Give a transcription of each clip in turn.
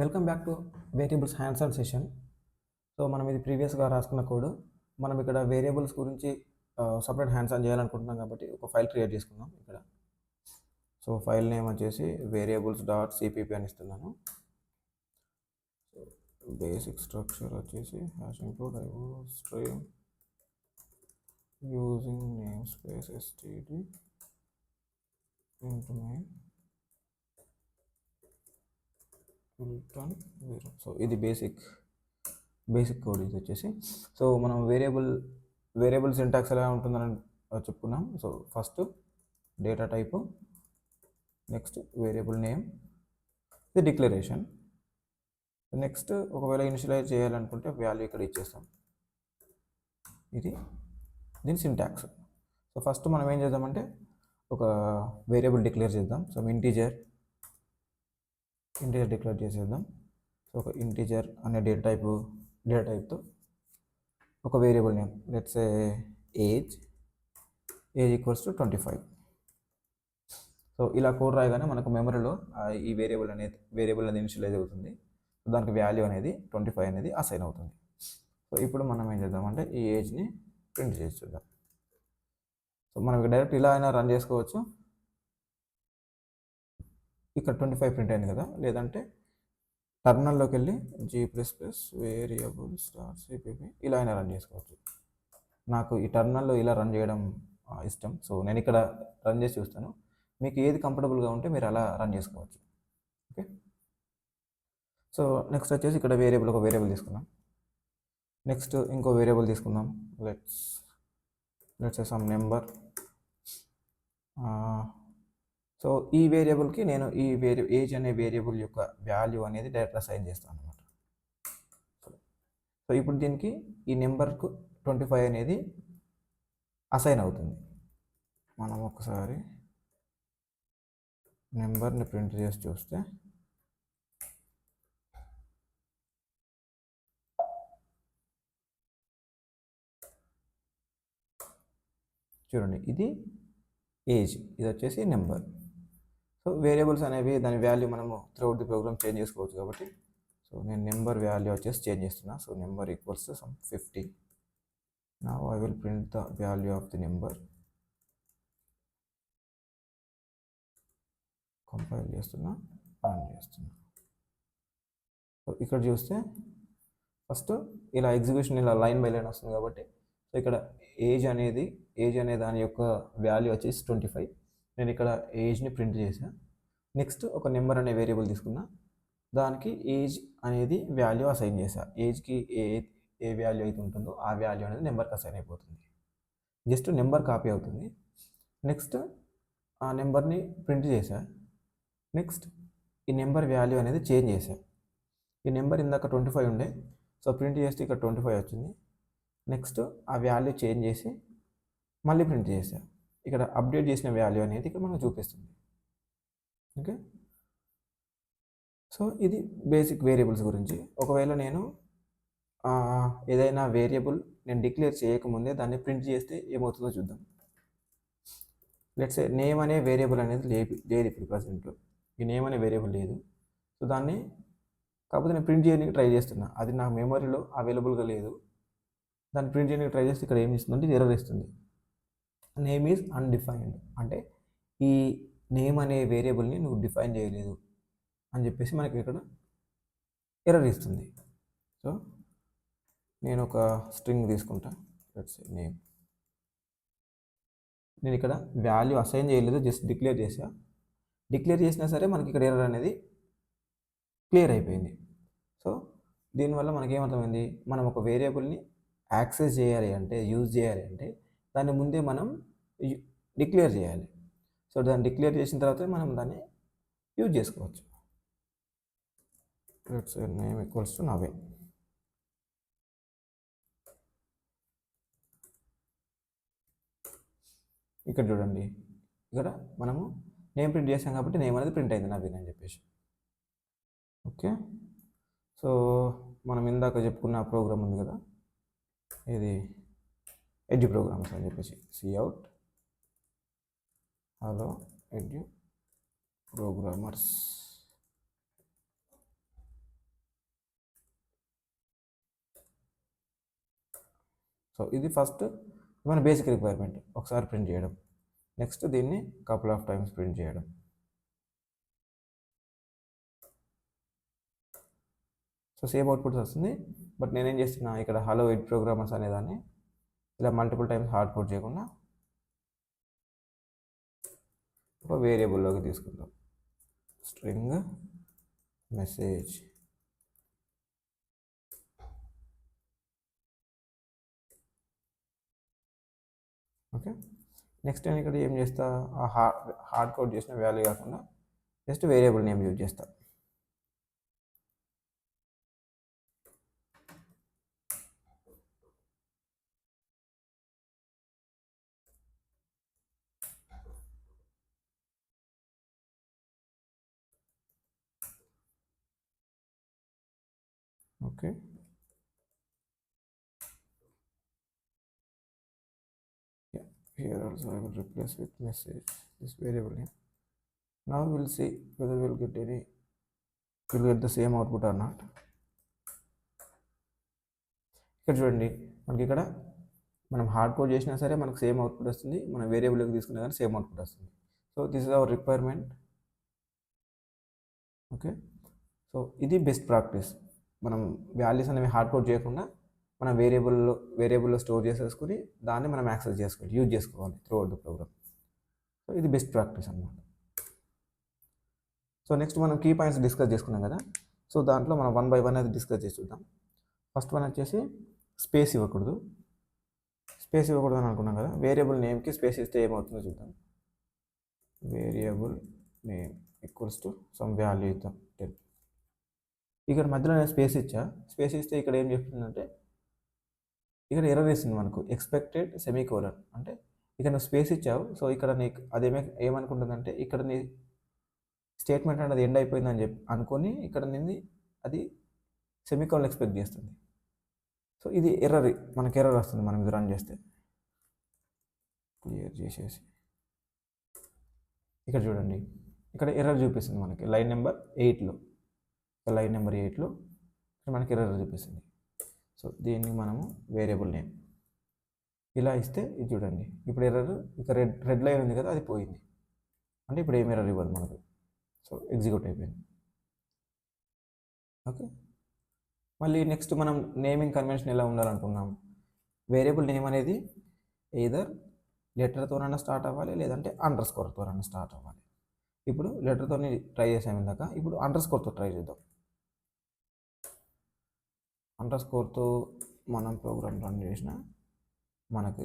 Welcome back to variables hands on session. So మనం ఇది ప్రీవియస్గా రాసుకున్న కోడ్. మనం ఇక్కడ వేరియబుల్స్ గురించి సపరేట్ హ్యాండ్స్ ఆన్ చేయాలనుకుంటున్నాం కాబట్టి ఒక ఫైల్ క్రియేట్ చేసుకుందాం ఇక్కడ. సో ఫైల్ నేమ్ వచ్చేసి వేరియబుల్స్ డాట్ సిపిపి అని ఇస్తున్నాను. బేసిక్ స్ట్రక్చర్ వచ్చేసి hash include stream using name space STD into main return 0. So ఇది బేసిక్ కోడ్ ఇది వచ్చేసి. సో మనం వేరియబుల్ సింటాక్స్ ఎలా ఉంటుందని చెప్పుకున్నాం. So first data type, next variable name, ఇది డిక్లరేషన్. నెక్స్ట్ ఒకవేళ ఇనిషియలైజ్ చేయాలనుకుంటే వాల్యూ ఇక్కడ ఇచ్చేస్తాం. ఇది దీని సింటాక్స్. సో ఫస్ట్ మనం ఏం చేద్దామంటే ఒక వేరియబుల్ డిక్లేర్ చేద్దాం. సో ఇంటీజర్ డిక్లేర్ చేసేద్దాం. సో ఒక ఇంటీజర్ అనే డేటా టైప్తో ఒక variable name, let's age equals to 25. So ఇలా కోడ్ రాయగానే మనకు మెమరీలో ఈ వేరియబుల్ అనేది ఇనిషియలైజ్ అవుతుంది. సో దానికి వాల్యూ అనేది 25 అనేది అసైన్ అవుతుంది. సో ఇప్పుడు మనం ఏం చేద్దామంటే ఈ ఏజ్ని ప్రింట్ చేసి చూద్దాం. సో మనం డైరెక్ట్ ఇలా అయినా రన్ చేసుకోవచ్చు. ఇక్కడ 25 ప్రింట్ అయింది కదా, లేదంటే టర్మినల్లోకి వెళ్ళి g++variables.cpp ఇలా అయినా రన్ చేసుకోవచ్చు. నాకు ఈ టర్మినల్లో ఇలా రన్ చేయడం ఇష్టం. సో నేను ఇక్కడ రన్ చేసి చూస్తాను. మీకు ఏది కంఫర్టబుల్గా ఉంటే మీరు అలా రన్ చేసుకోవచ్చు. ఓకే. సో నెక్స్ట్ వచ్చేసి ఇక్కడ ఒక వేరియబుల్ తీసుకుందాం. నెక్స్ట్ ఇంకో వేరియబుల్ తీసుకుందాం. Let's some number. సో ఈ వేరియబుల్కి నేను ఏజ్ అనే వేరియబుల్ యొక్క వాల్యూ అనేది డైరెక్ట్ అసైన్ చేస్తాను అనమాట. సో ఇప్పుడు దీనికి ఈ నెంబర్కు 25 అనేది అసైన్ అవుతుంది. మనం ఒకసారి నెంబర్ని ప్రింట్ చేసి చూస్తే చూడండి, ఇది ఏజ్, ఇది వచ్చేసి నెంబర్. సో వేరియబుల్స్ అనేవి దాని వాల్యూ మనము త్రూఅవుట్ ది ప్రోగ్రామ్ చేంజ్ చేసుకోవచ్చు కాబట్టి, సో నేను నెంబర్ వాల్యూ వచ్చేసి చేంజ్ చేస్తున్నా. So number equals to some 50. Now I will print the value of the number. Compile చేస్తున్నా, రన్ చేస్తున్నా. సో ఇక్కడ చూస్తే ఫస్ట్ ఇలా ఎగ్జిక్యూషన్ ఇలా లైన్ బై లైన్ వస్తుంది కాబట్టి, సో ఇక్కడ ఏజ్ అనే దాని యొక్క వాల్యూ వచ్చేసి 25. నేను ఇక్కడ ఏజ్ని ప్రింట్ చేశాను. నెక్స్ట్ ఒక నెంబర్ అనే వేరియబుల్ తీసుకున్నా, దానికి ఏజ్ అనేది వాల్యూ అసైన్ చేశా. ఏజ్కి ఏ వాల్యూ అయితే ఉంటుందో ఆ వాల్యూ అనేది నెంబర్కి అసైన్ అయిపోతుంది. జస్ట్ నెంబర్ కాపీ అవుతుంది. నెక్స్ట్ ఆ నెంబర్ని ప్రింట్ చేశా. నెక్స్ట్ ఈ నెంబర్ వాల్యూ అనేది చేంజ్ చేశా. ఈ నెంబర్ ఇందాక 25 ఉండే, సో ప్రింట్ చేస్తే ఇక్కడ 25 వచ్చింది. నెక్స్ట్ ఆ వాల్యూ చేంజ్ చేసి మళ్ళీ ప్రింట్ చేశా. ఇక్కడ అప్డేట్ చేసిన వాల్యూ అనేది ఇక్కడ మనకు చూపిస్తుంది. ఓకే. సో ఇది బేసిక్ వేరియబుల్స్ గురించి. ఒకవేళ నేను ఏదైనా వేరియబుల్ నేను డిక్లేర్ చేయకముందే దాన్ని ప్రింట్ చేస్తే ఏమవుతుందో చూద్దాం. లెట్స్ సే నేమ్ అనే వేరియబుల్ అనేది లేదు ఇప్పుడు ప్రజెంట్లో. ఈ నేమ్ అనే వేరియబుల్ లేదు. సో దాన్ని కాకపోతే నేను ప్రింట్ చేయడానికి ట్రై చేస్తున్నా, అది నా మెమరీలో అవైలబుల్గా లేదు. దాన్ని ప్రింట్ చేయడానికి ట్రై చేస్తే ఇక్కడ ఏమి ఇస్తుందంటే ఇది ఎర్రర్ ఇస్తుంది. నేమ్ ఈజ్ అన్డిఫైన్డ్, అంటే ఈ నేమ్ అనే వేరియబుల్ని నువ్వు డిఫైన్ చేయలేదు అని చెప్పేసి మనకి ఇక్కడ ఎర్రర్ ఇస్తుంది. సో నేను ఒక స్ట్రింగ్ తీసుకుంటా, లెట్స్ సే నేమ్. నేను ఇక్కడ వాల్యూ అసైన్ చేయలేదు, జస్ట్ డిక్లేర్ చేసినా సరే మనకి ఇక్కడ ఎర్రర్ అనేది క్లియర్ అయిపోయింది. సో దీనివల్ల మనకి ఏమర్థమైంది, మనం ఒక వేరియబుల్ని యాక్సెస్ చేయాలి అంటే, యూజ్ చేయాలి అంటే దాన్ని ముందే మనం డిక్లేర్ చేయాలి. సో దాన్ని డిక్లేర్ చేసిన తర్వాత మనం దాన్ని యూజ్ చేసుకోవచ్చు. Let's say name equals to Naveen. ఇక్కడ చూడండి, ఇక్కడ మనము నేమ్ ప్రింట్ చేసాం కాబట్టి నేమ్ అనేది ప్రింట్ అయింది నవీన్ అని చెప్పేసి. ఓకే. సో మనం ఇందాక చెప్పుకున్న ప్రోగ్రామ్ ఉంది కదా, ఇది ఎడ్యు ప్రోగ్రామ్స్ అని చెప్పేసి సిఅవుట్ హలో ఎడ్యు ప్రోగ్రామర్స్. సో ఇది ఫస్ట్ మన బేసిక్ రిక్వైర్మెంట్, ఒకసారి ప్రింట్ చేయడం. నెక్స్ట్ దీన్ని కపుల్ ఆఫ్ టైమ్స్ ప్రింట్ చేయడం. సో సేమ్ అవుట్పుట్ వస్తుంది. బట్ నేనేం చేస్తున్నా, ఇక్కడ హలో ఎయిట్ ప్రోగ్రామర్స్ అనేదాన్ని ఇలా మల్టిపుల్ టైమ్స్ హార్డ్ కోడ్ చేయకుండా ఒక వేరియబుల్లోకి తీసుకుందాం. String message. ఓకే, నెక్స్ట్ నేను ఇక్కడ ఏం చేస్తా, ఆ హార్డ్ కోడ్ చేసిన వాల్యూ కాకుండా జస్ట్ వేరియబుల్ నేమ్ యూజ్ చేస్తా. Okay, here also I will replace with message this variable name. Now we'll see whether we'll get the same output or not. ఇక్కడ చూడండి, మనకి ఇక్కడ మనం హార్డ్ కోడ్ చేసినా సరే మనకు సేమ్ అవుట్పుట్ వస్తుంది, మనం వేరియబుల్కి తీసుకున్నా కానీ సేమ్ అవుట్పుట్ వస్తుంది. So this is our requirement. Okay, so ఇది బెస్ట్ ప్రాక్టీస్. మనం వాల్యూస్ అనేవి హార్డ్ కోడ్ చేయకుండా మనం వేరియబుల్లో స్టోర్ చేసేసుకుని దాన్ని మనం యాక్సెస్ చేసుకోవాలి, యూజ్ చేసుకోవాలి throughout the program. So ఇది బెస్ట్ ప్రాక్టీస్ అన్నమాట. సో నెక్స్ట్ మనం కీ పాయింట్స్ డిస్కస్ చేసుకున్నాం కదా, సో దాంట్లో మనం 1 by 1 అది డిస్కస్ చేసి చూద్దాం. ఫస్ట్ వన్ వచ్చేసి స్పేస్ ఇవ్వకూడదు. స్పేస్ ఇవ్వకూడదు అని అనుకున్నాం కదా, వేరియబుల్ నేమ్కి స్పేస్ ఇస్తే ఏమవుతుందో చూద్దాం. Variable name equals to some value ఇద్దాం 10. ఇక్కడ మధ్యలో నేను స్పేస్ ఇచ్చా. స్పేస్ ఇస్తే ఇక్కడ ఏం చెప్తుందంటే, ఇక్కడ ఎర్రర్ ఇస్తుంది మనకు, ఎక్స్పెక్టెడ్ సెమీకోలన్. అంటే ఇక్కడ నువ్వు స్పేస్ ఇచ్చావు, సో ఇక్కడ నీకు ఏమనుకుంటుందంటే, ఇక్కడ నీ స్టేట్మెంట్ అనేది ఎండ్ అయిపోయిందని చెప్పి అనుకొని ఇక్కడ నింది అది సెమీకోలన్ ఎక్స్పెక్ట్ చేస్తుంది. సో ఇది ఎర్రర్, మనకి ఎర్రర్ వస్తుంది మనం ఇది రన్ చేస్తే. క్లియర్ చేసేసి ఇక్కడ చూడండి, ఇక్కడ ఎర్రర్ చూపిస్తుంది మనకి లైన్ నెంబర్ 8లో. లైన్ నెంబర్ 8లో మనకి ఎర్రర్ చూపిస్తుంది. సో దీన్ని మనము వేరియబుల్ నేమ్ ఇలా ఇస్తే ఇది చూడండి, ఇప్పుడు ఎర్రర్ ఇక రెడ్ లైన్ ఉంది కదా, అది పోయింది. అంటే ఇప్పుడు ఏం ఎర్రర్ ఇవ్వదు మనకు. సో ఎగ్జిక్యూట్ అయిపోయింది. ఓకే, మళ్ళీ నెక్స్ట్ మనం నేమింగ్ కన్వెన్షన్ ఎలా ఉండాలనుకున్నాం. వేరియబుల్ నేమ్ అనేది ఎయిదర్ లెటర్తోనైనా స్టార్ట్ అవ్వాలి, లేదంటే అండర్ స్కోర్తోనైనా స్టార్ట్ అవ్వాలి. ఇప్పుడు లెటర్తో ట్రై చేసాం ఇందాక, ఇప్పుడు అండర్ స్కోర్తో ట్రై చేద్దాం. అండర్ స్కోర్తో మనం ప్రోగ్రామ్ రన్ చేసిన మనకి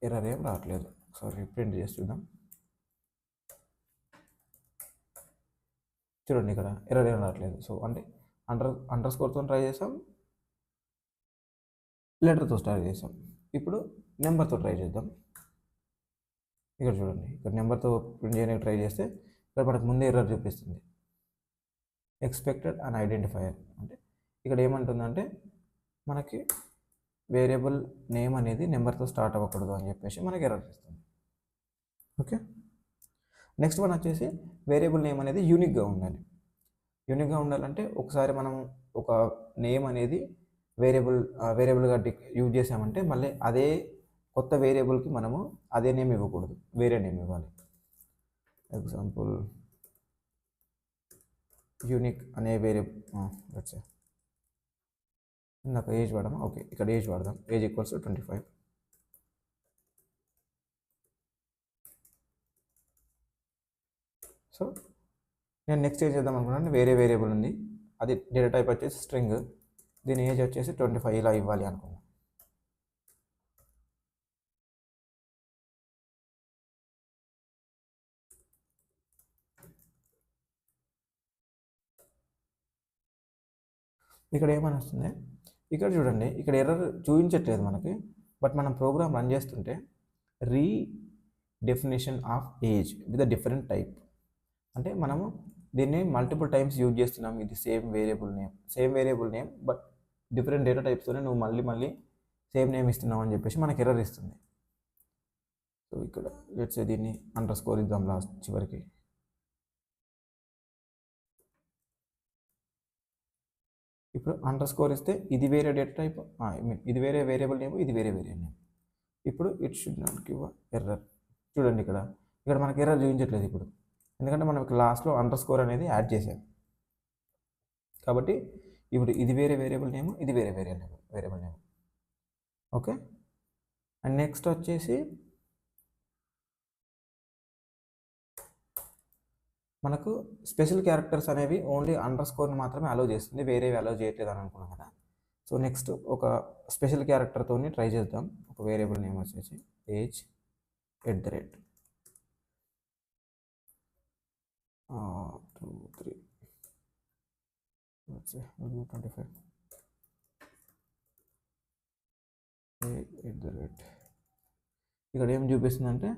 ఎర్రర్ ఏం రావట్లేదు. ఒకసారి ప్రింట్ చేసి చూద్దాం. చూడండి, ఇక్కడ ఎర్రర్ ఏం రావట్లేదు. సో అంటే అండర్ స్కోర్తో ట్రై చేసాం, లెటర్తో స్టార్ట్ చేసాం. ఇప్పుడు నెంబర్తో ట్రై చేద్దాం. ఇక్కడ చూడండి, ఇక్కడ నెంబర్తో ప్రింట్ చేయడానికి ట్రై చేస్తే ఇక్కడ మనకు ముందే ఎర్రర్ చూపిస్తుంది, ఎక్స్పెక్టెడ్ అండ్ ఐడెంటిఫైయర్. అంటే ఇక్కడ ఏమంటుందంటే మనకి వేరియబుల్ నేమ్ అనేది నెంబర్తో స్టార్ట్ అవ్వకూడదు అని చెప్పేసి మనకి ఎర్రర్ ఇస్తుంది. ఓకే, నెక్స్ట్ వన్ వచ్చేసి వేరియబుల్ నేమ్ అనేది యూనిక్గా ఉండాలి. యూనిక్గా ఉండాలంటే ఒకసారి మనం ఒక నేమ్ అనేది వేరియబుల్గా యూజ్ చేసామంటే మళ్ళీ అదే కొత్త వేరియబుల్కి మనము అదే నేమ్ ఇవ్వకూడదు, వేరే నేమ్ ఇవ్వాలి. ఎగ్జాంపుల్ యూనిక్ అనే వేరియబుల్ ఇందాక ఏజ్ వాడమా, ఓకే ఇక్కడ ఏజ్ వాడదాం. Age equals 25. సో నేను నెక్స్ట్ ఏం చేద్దాం అనుకున్నాను, వేరే వేరియబుల్ ఉంది, అది డేటా టైప్ వచ్చేసి స్ట్రింగ్, దీని ఏజ్ వచ్చేసి 25 ఇలా ఇవ్వాలి అనుకున్నాను. ఇక్కడ ఏమని వస్తుంది, ఇక్కడ చూడండి, ఇక్కడ ఎర్రర్ చూపించట్లేదు మనకి. బట్ మనం ప్రోగ్రామ్ రన్ చేస్తుంటే definition of age with a different type, అంటే మనము దీన్ని మల్టిపుల్ టైమ్స్ యూజ్ చేస్తున్నాం. ఇది same variable name but different data టైప్స్తోనే నువ్వు మళ్ళీ సేమ్ నేమ్ ఇస్తున్నావు అని చెప్పేసి మనకి ఎర్రర్ ఇస్తుంది. సో ఇక్కడ లెట్స్ దీన్ని అండర్ స్కోర్ ఇద్దాం లాస్ట్ చివరికి. ఇప్పుడు ఇప్పుడు అండర్ స్కోర్ ఇస్తే ఇది వేరే డేటా టైప్, ఇది వేరే వేరియబుల్ నేమ్, ఇది వేరే వేరియబుల్ నేమ్. ఇప్పుడు it should not give error. చూడండి ఇక్కడ మనకి ఎర్రర్ చూపించట్లేదు ఇప్పుడు, ఎందుకంటే మనం ఇక్కడ లాస్ట్లో అండర్ స్కోర్ అనేది యాడ్ చేసాం కాబట్టి. ఇప్పుడు ఇది వేరే వేరియబుల్ నేమ్, ఇది వేరే variable name. Okay. And next వచ్చేసి మనకు స్పెషల్ క్యారెక్టర్స్ అనేవి ఓన్లీ అండర్ స్కోర్ని మాత్రమే అలో చేస్తుంది, వేరేవి అలో చేయట్లేదు అని అనుకున్నాం కదా. సో నెక్స్ట్ ఒక స్పెషల్ క్యారెక్టర్తో ట్రై చేద్దాం. ఒక వేరియబుల్ నేమ్ వచ్చేసి ఏజ్ @ 2 3 25 ఇక్కడ ఏం చూపిస్తుందంటే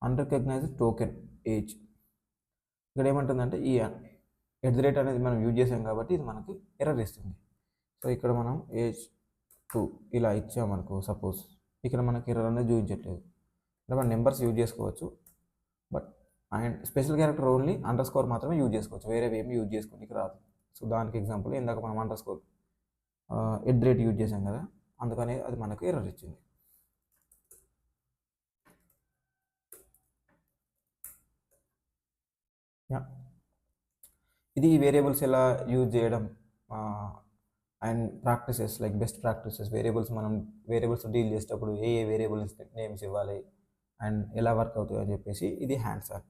అన్రికగ్నైజ్డ్ టోకెన్ ఏజ్. ఇక్కడ ఏమంటుందంటే ఈ @ అనేది మనం యూజ్ చేసాం కాబట్టి ఇది మనకి ఎర్రర్ ఇస్తుంది. సో ఇక్కడ మనం ఏజ్ 2 ఇలా ఇచ్చామనుకో సపోజ్, ఇక్కడ మనకి ఎర్రర్ అనేది చూపించట్లేదు. అంటే మనం నెంబర్స్ యూజ్ చేసుకోవచ్చు, but and special character only under score మాత్రమే యూజ్ చేసుకోవచ్చు, వేరేవి ఏమి యూజ్ చేసుకోనికి రాదు. సో దానికి ఎగ్జాంపుల్ ఇందాక మనం అండర్ స్కోర్ @ యూజ్ చేసాం కదా, అందుకని అది మనకు ఎర్రర్ ఇచ్చింది. ఇది వేరియబుల్స్ ఎలా యూజ్ చేయడం and practices, like best practices. మనం వేరియబుల్స్ డీల్ చేసేటప్పుడు ఏ వేరియబుల్స్ నేమ్స్ ఇవ్వాలి అండ్ ఎలా వర్క్ అవుతాయి అని చెప్పేసి ఇది హ్యాండ్స్ ఆన్.